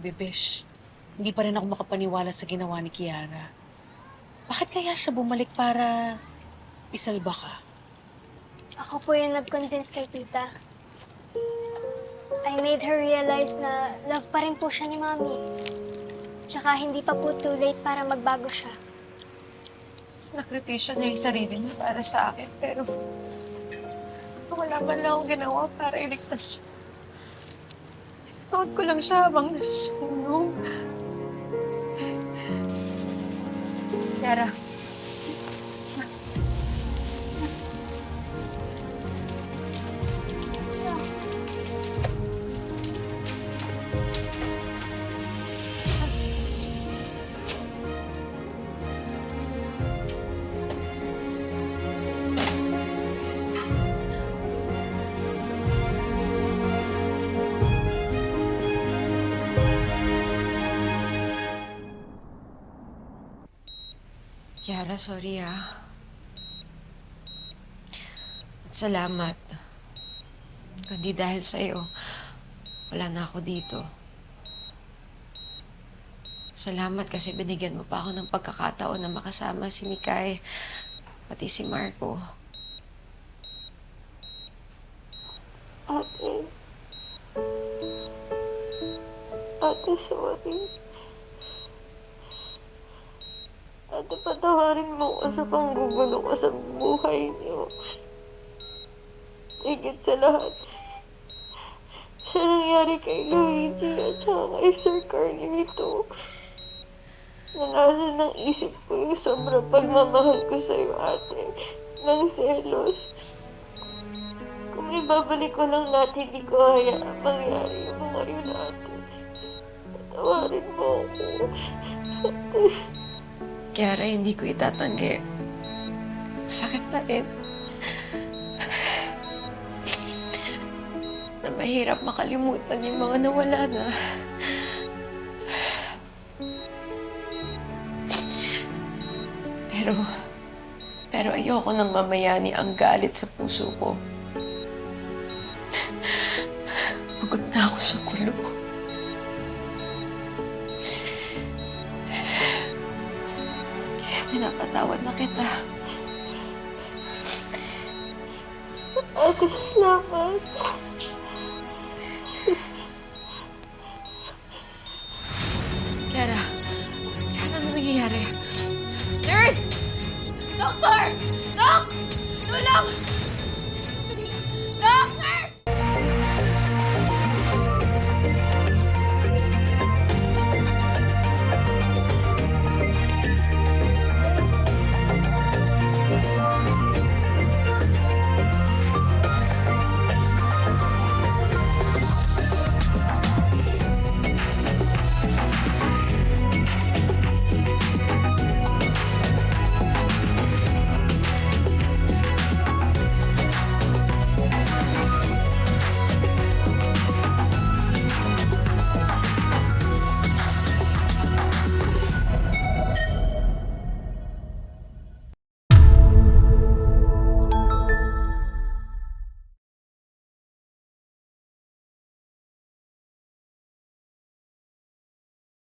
Bebesh. Hindi pa rin ako makapaniwala sa ginawa ni Kiara. Bakit kaya siya bumalik para isalba ka? Ako po yung nag-convince kay tita. I made her realize na love pa rin po siya ni Mami. Tsaka hindi pa po too late para magbago siya. Sakripisyo niya yung sarili niya para sa akin, pero wala man lang akong ginawa para iligtas siya. Tawad ko lang siya habang nasusunog. Yara. Kiara, sorry ah. At salamat. Kundi dahil sa'yo, wala na ako dito. Salamat kasi binigyan mo pa ako ng pagkakataon na makasama si Mikay, pati si Marco. Ate. Ate, sorry. Ate, patawarin mo ko sa panggugulo ko sa buhay niyo. Higit sa lahat, sa nangyari kay Luigi at saka kay Sir Carlito. Nalala ng isip ko yung sobrang pagmamahal ko sa'yo, ate. Ng selos. Kung ibabalik ko lang natin, hindi ko hayaan mangyari yung mga yun, ate. Patawarin mo ako. Ate. Kiara, hindi ko itatanggi. Sakit pa rin. Na mahirap makalimutan yung mga nawala na. Pero ayoko nang mamayani ang galit sa puso ko. Pagod na ako sa kulo. Pinapatawad na kita. Ate, salamat. Kiara, ano nangyayari? Nurse! Doctor! Doc! Tulong!